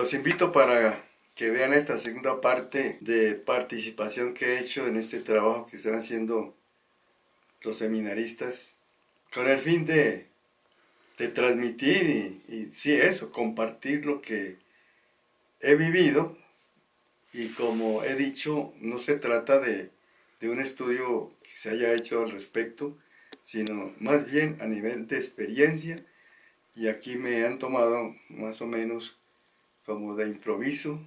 Los invito para que vean esta segunda parte de participación que he hecho en este trabajo que están haciendo los seminaristas, con el fin de transmitir y sí, eso, compartir lo que he vivido. Y como he dicho, no se trata de un estudio que se haya hecho al respecto, sino más bien a nivel de experiencia, y aquí me han tomado más o menos como de improviso,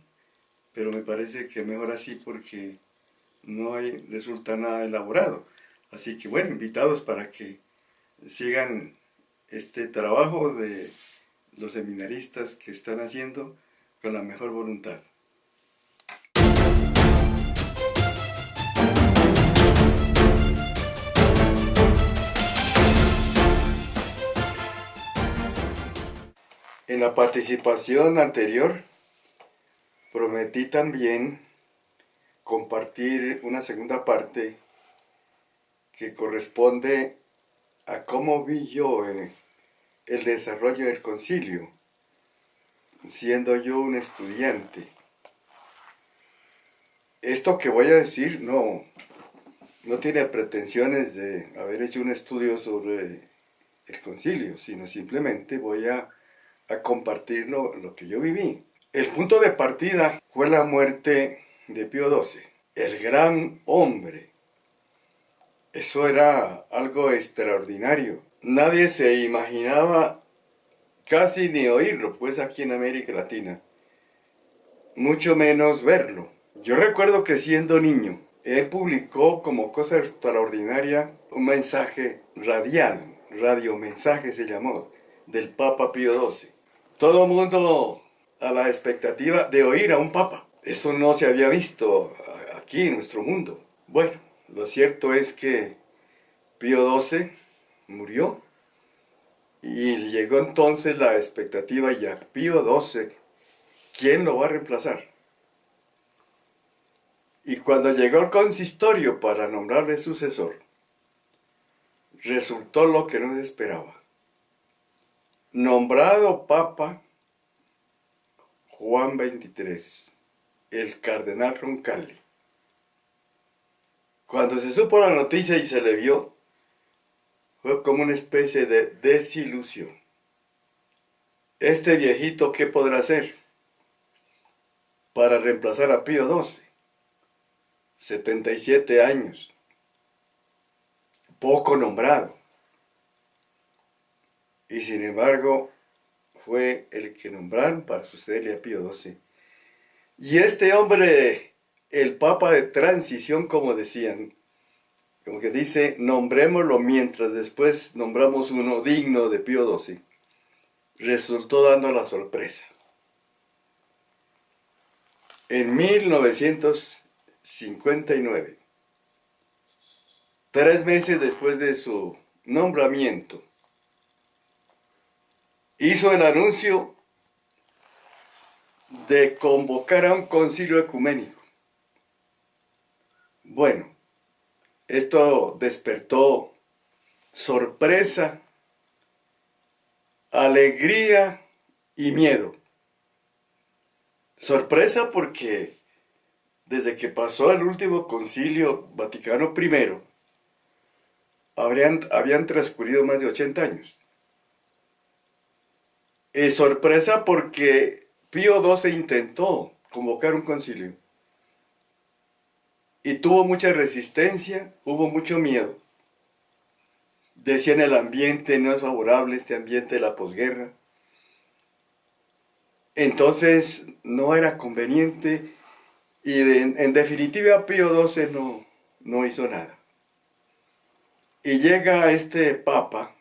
pero me parece que mejor así porque resulta nada elaborado. Así que bueno, invitados para que sigan este trabajo de los seminaristas que están haciendo con la mejor voluntad. En la participación anterior prometí también compartir una segunda parte que corresponde a cómo vi yo el desarrollo del concilio, siendo yo un estudiante. Esto que voy a decir no tiene pretensiones de haber hecho un estudio sobre el concilio, sino simplemente voy a compartir lo que yo viví. El punto de partida fue la muerte de Pío XII, el gran hombre. Eso era algo extraordinario. Nadie se imaginaba casi ni oírlo, pues aquí en América Latina, mucho menos verlo. Yo recuerdo que siendo niño, él publicó como cosa extraordinaria un mensaje radial, radiomensaje se llamó, del Papa Pío XII. Todo el mundo a la expectativa de oír a un papa. Eso no se había visto aquí en nuestro mundo. Bueno, lo cierto es que Pío XII murió y llegó entonces la expectativa ya. Pío XII, ¿quién lo va a reemplazar? Y cuando llegó el consistorio para nombrarle sucesor, resultó lo que no se esperaba. Nombrado Papa Juan XXIII, el cardenal Roncalli. Cuando se supo la noticia y se le vio, fue como una especie de desilusión. ¿Este viejito qué podrá hacer para reemplazar a Pío XII? 77 años, poco nombrado. Y sin embargo, fue el que nombraron para sucederle a Pío XII. Y este hombre, el Papa de transición, como decían, como que dice, nombrémoslo mientras después nombramos uno digno de Pío XII, resultó dando la sorpresa. En 1959, 3 meses después de su nombramiento, hizo el anuncio de convocar a un concilio ecuménico. Bueno, esto despertó sorpresa, alegría y miedo. Sorpresa porque desde que pasó el último concilio Vaticano I, habían transcurrido más de 80 años. Sorpresa porque Pío XII intentó convocar un concilio y tuvo mucha resistencia, hubo mucho miedo. Decían el ambiente no es favorable, este ambiente de la posguerra. Entonces no era conveniente y en definitiva Pío XII no hizo nada. Y llega este papa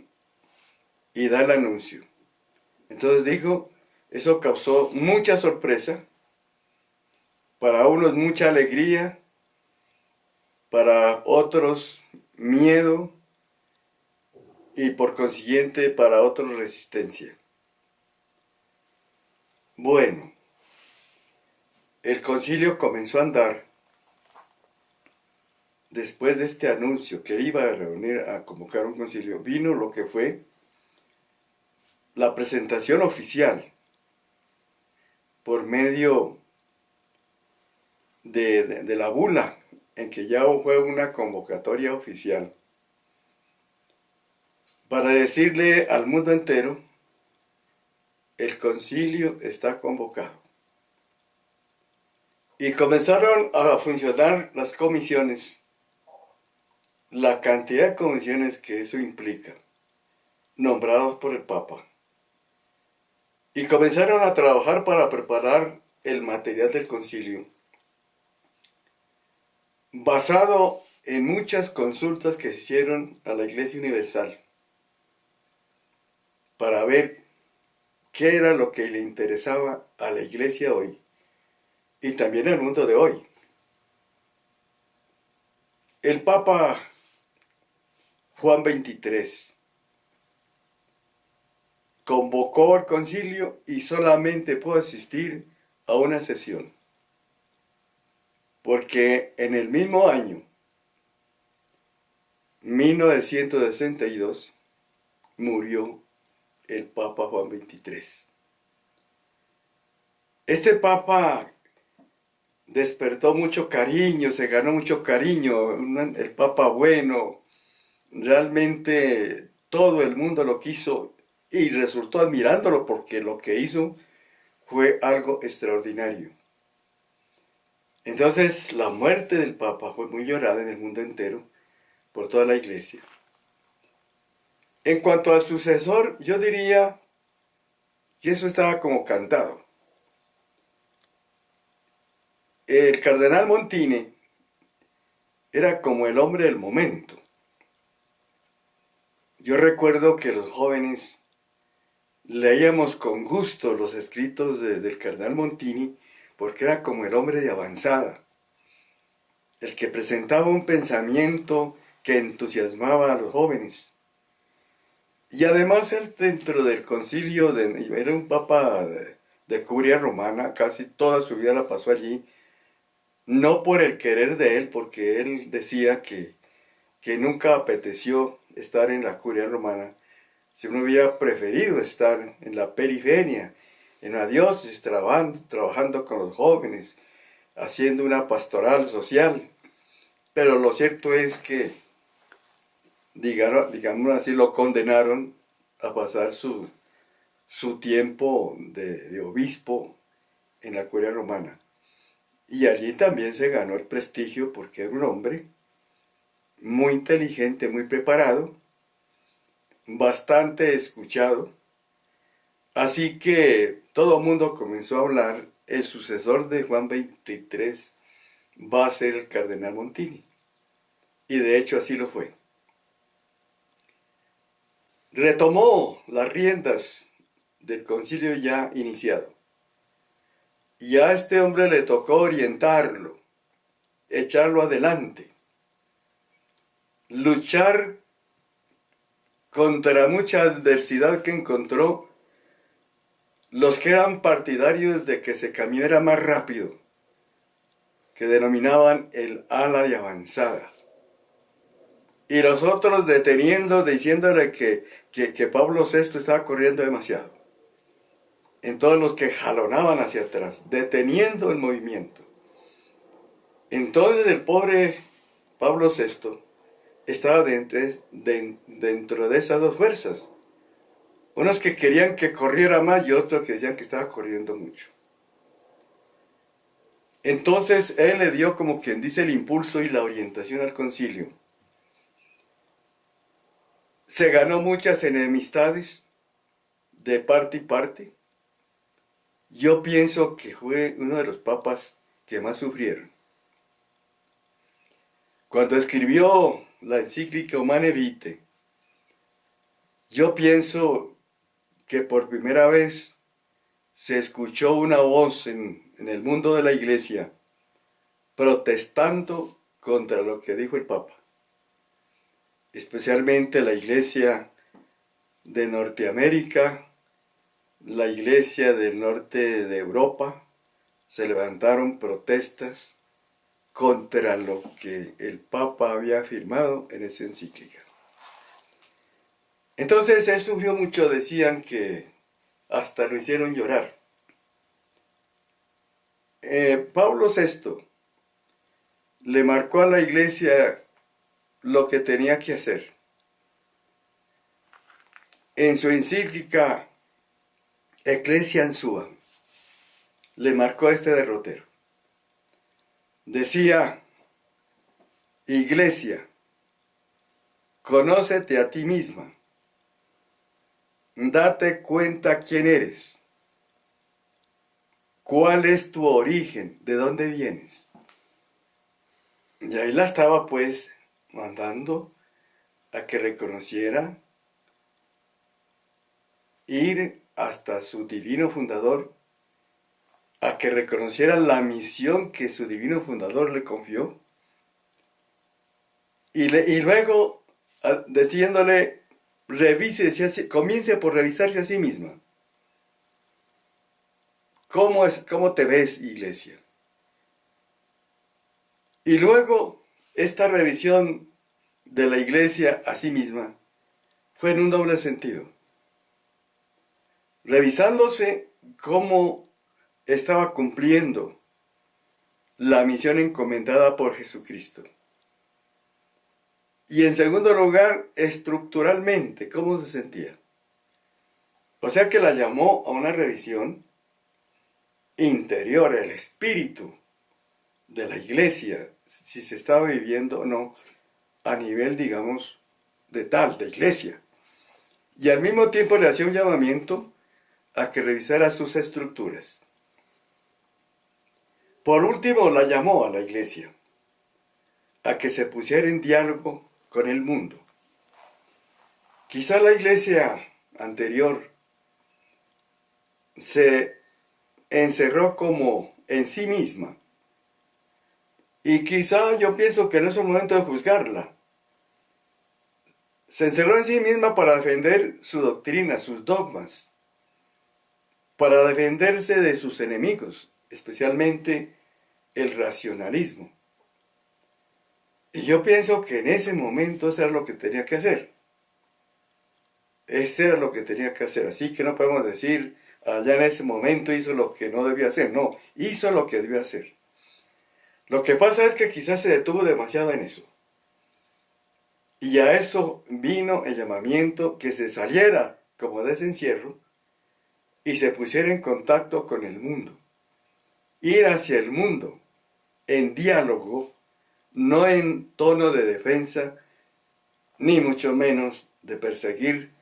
y da el anuncio. Entonces dijo, eso causó mucha sorpresa, para unos mucha alegría, para otros miedo y por consiguiente para otros resistencia. Bueno, el concilio comenzó a andar después de este anuncio que iba a convocar un concilio. Vino lo que fue la presentación oficial por medio de la bula, en que ya fue una convocatoria oficial, para decirle al mundo entero: el concilio está convocado. Y comenzaron a funcionar las comisiones, la cantidad de comisiones que eso implica, nombrados por el Papa. Y comenzaron a trabajar para preparar el material del concilio, basado en muchas consultas que se hicieron a la Iglesia Universal, para ver qué era lo que le interesaba a la Iglesia hoy, y también al mundo de hoy. El Papa Juan XXIII convocó al concilio y solamente pudo asistir a una sesión, porque en el mismo año 1962 murió el Papa Juan XXIII. Este Papa despertó mucho cariño, se ganó mucho cariño, el Papa bueno, realmente todo el mundo lo quiso y resultó admirándolo, porque lo que hizo fue algo extraordinario. Entonces, la muerte del Papa fue muy llorada en el mundo entero por toda la Iglesia. En cuanto al sucesor, yo diría que eso estaba como cantado. El cardenal Montini era como el hombre del momento. Yo recuerdo que los jóvenes leíamos con gusto los escritos del cardenal Montini, porque era como el hombre de avanzada, el que presentaba un pensamiento que entusiasmaba a los jóvenes. Y además él, dentro del concilio, era un papa de curia romana, casi toda su vida la pasó allí, no por el querer de él, porque él decía que nunca apeteció estar en la curia romana, sino hubiera preferido estar en la periferia, en la diócesis, trabajando con los jóvenes, haciendo una pastoral social. Pero lo cierto es que, digamos así, lo condenaron a pasar su tiempo de obispo en la curia romana. Y allí también se ganó el prestigio, porque era un hombre muy inteligente, muy preparado, bastante escuchado. Así que todo el mundo comenzó a hablar: el sucesor de Juan XXIII va a ser el cardenal Montini. Y de hecho así lo fue. Retomó las riendas del concilio ya iniciado. Y a este hombre le tocó orientarlo, echarlo adelante, luchar contra mucha adversidad que encontró los que eran partidarios de que se caminara más rápido, que denominaban el ala de avanzada. Y los otros deteniendo, diciéndole que Pablo VI estaba corriendo demasiado. En todos los que jalonaban hacia atrás, deteniendo el movimiento. Entonces el pobre Pablo VI estaba dentro de esas dos fuerzas. Unos que querían que corriera más y otros que decían que estaba corriendo mucho. Entonces él le dio, como quien dice, el impulso y la orientación al concilio. Se ganó muchas enemistades de parte y parte. Yo pienso que fue uno de los papas que más sufrieron. Cuando escribió la encíclica Humane Vitae, yo pienso que por primera vez se escuchó una voz en el mundo de la Iglesia protestando contra lo que dijo el Papa. Especialmente la Iglesia de Norteamérica, la Iglesia del norte de Europa, se levantaron protestas contra lo que el Papa había afirmado en esa encíclica. Entonces él sufrió mucho, decían que hasta lo hicieron llorar. Pablo VI le marcó a la iglesia lo que tenía que hacer. En su encíclica Ecclesiam Suam le marcó este derrotero. Decía: Iglesia, conócete a ti misma, date cuenta quién eres, cuál es tu origen, de dónde vienes. Y ahí la estaba pues mandando a que reconociera, ir hasta su divino fundador, a que reconociera la misión que su divino fundador le confió, y luego diciéndole, comience por revisarse a sí misma. ¿Cómo te ves, iglesia? Y luego, esta revisión de la iglesia a sí misma fue en un doble sentido. Revisándose cómo estaba cumpliendo la misión encomendada por Jesucristo. Y en segundo lugar, estructuralmente, cómo se sentía. O sea que la llamó a una revisión interior, el espíritu de la iglesia, si se estaba viviendo o no, a nivel, digamos, de iglesia. Y al mismo tiempo le hacía un llamamiento a que revisara sus estructuras. Por último, la llamó a la iglesia a que se pusiera en diálogo con el mundo. Quizá la iglesia anterior se encerró como en sí misma. Y quizá yo pienso que no es el momento de juzgarla. Se encerró en sí misma para defender su doctrina, sus dogmas, para defenderse de sus enemigos, especialmente el racionalismo. Y yo pienso que en ese momento eso era lo que tenía que hacer. Ese era lo que tenía que hacer. Así que no podemos decir, allá en ese momento hizo lo que no debía hacer. No, hizo lo que debió hacer. Lo que pasa es que quizás se detuvo demasiado en eso. Y a eso vino el llamamiento que se saliera como de ese encierro y se pusiera en contacto con el mundo. Ir hacia el mundo en diálogo, no en tono de defensa, ni mucho menos de perseguir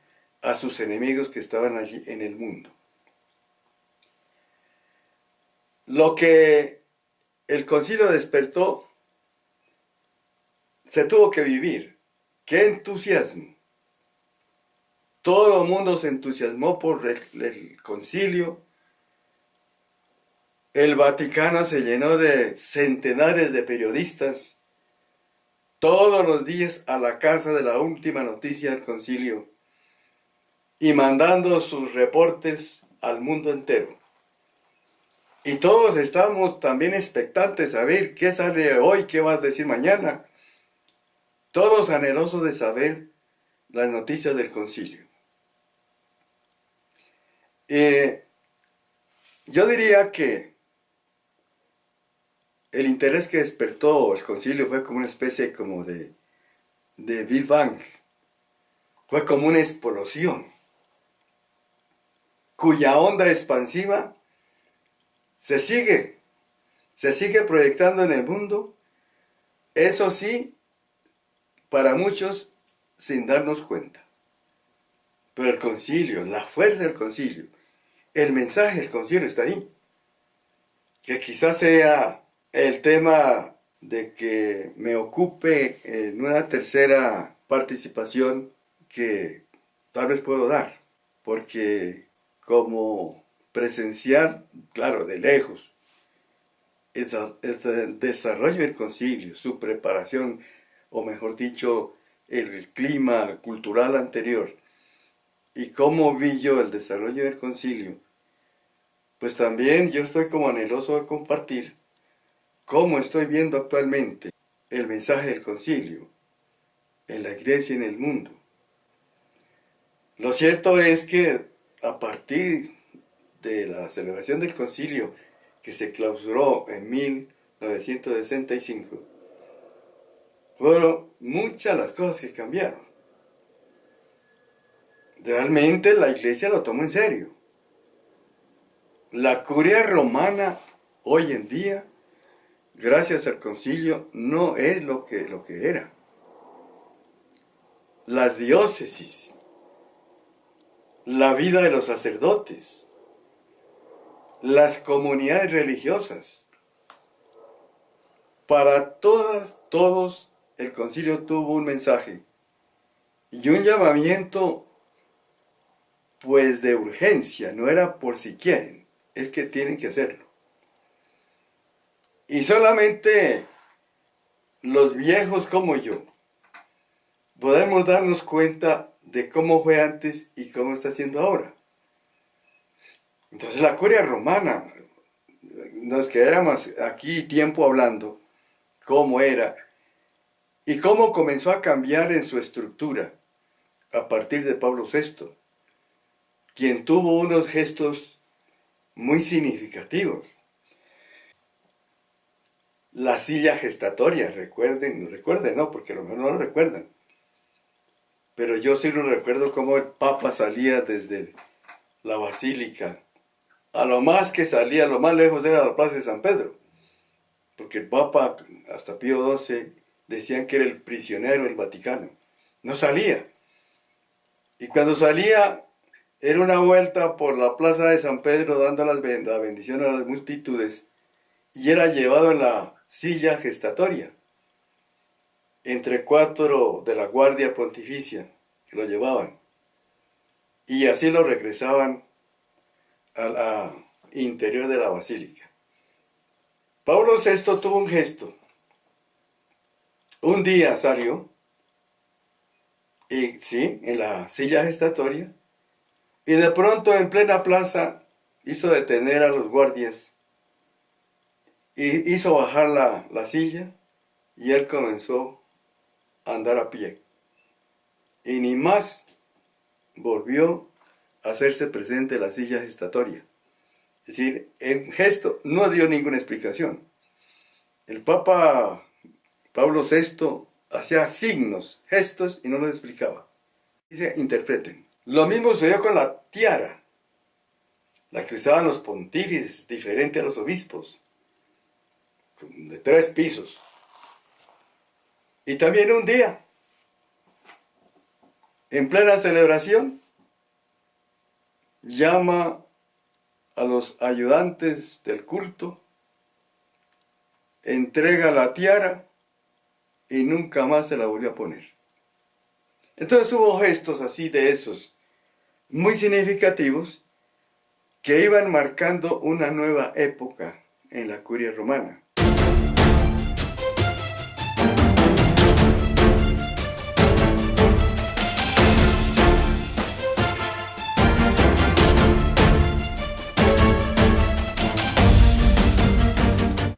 a sus enemigos que estaban allí en el mundo. Lo que el concilio despertó se tuvo que vivir. ¡Qué entusiasmo! Todo el mundo se entusiasmó por el concilio. El Vaticano se llenó de centenares de periodistas todos los días a la casa de la última noticia del concilio y mandando sus reportes al mundo entero. Y todos estamos también expectantes a ver qué sale hoy, qué va a decir mañana. Todos anhelosos de saber las noticias del concilio. Yo diría que el interés que despertó el concilio fue como una especie como de Big Bang. Fue como una explosión, cuya onda expansiva se sigue proyectando en el mundo, eso sí, para muchos sin darnos cuenta. Pero el concilio, la fuerza del concilio, el mensaje del concilio está ahí. Que quizás sea el tema de que me ocupe en una tercera participación que tal vez puedo dar. Porque como presencial, claro, de lejos, el desarrollo del concilio, su preparación, o mejor dicho, el clima cultural anterior, y cómo vi yo el desarrollo del concilio, pues también yo estoy como anheloso de compartir cómo estoy viendo actualmente el mensaje del concilio en la iglesia y en el mundo. Lo cierto es que a partir de la celebración del concilio, que se clausuró en 1965, fueron muchas las cosas que cambiaron. Realmente la iglesia lo tomó en serio. La curia romana hoy en día, gracias al concilio, no es lo que era. Las diócesis, la vida de los sacerdotes, las comunidades religiosas, para todos, el concilio tuvo un mensaje y un llamamiento, pues de urgencia, no era por si quieren, es que tienen que hacerlo. Y solamente los viejos como yo podemos darnos cuenta de cómo fue antes y cómo está siendo ahora. Entonces la curia romana, nos quedáramos aquí tiempo hablando cómo era y cómo comenzó a cambiar en su estructura a partir de Pablo VI, quien tuvo unos gestos muy significativos. La silla gestatoria, recuerden, no, porque a lo mejor no lo recuerdan. Pero yo sí lo recuerdo cómo el Papa salía desde la basílica. A lo más que salía, lo más lejos era la plaza de San Pedro. Porque el Papa, hasta Pío XII, decían que era el prisionero del Vaticano. No salía. Y cuando salía, era una vuelta por la plaza de San Pedro dando la bendición a las multitudes. Y era llevado en la silla gestatoria, entre 4 de la guardia pontificia que lo llevaban, y así lo regresaban al interior de la basílica. Pablo VI tuvo un gesto. Un día salió, y sí, en la silla gestatoria, y de pronto en plena plaza hizo detener a los guardias y hizo bajar la silla, y él comenzó a andar a pie. Y ni más volvió a hacerse presente en la silla gestatoria. Es decir, en gesto no dio ninguna explicación. El Papa Pablo VI hacía signos, gestos y no los explicaba. Dice, interpreten. Lo mismo sucedió con la tiara, la que usaban los pontífices, diferente a los obispos, de 3 pisos. Y también un día, en plena celebración, llama a los ayudantes del culto, entrega la tiara y nunca más se la volvió a poner. Entonces hubo gestos así de esos, muy significativos, que iban marcando una nueva época en la curia romana.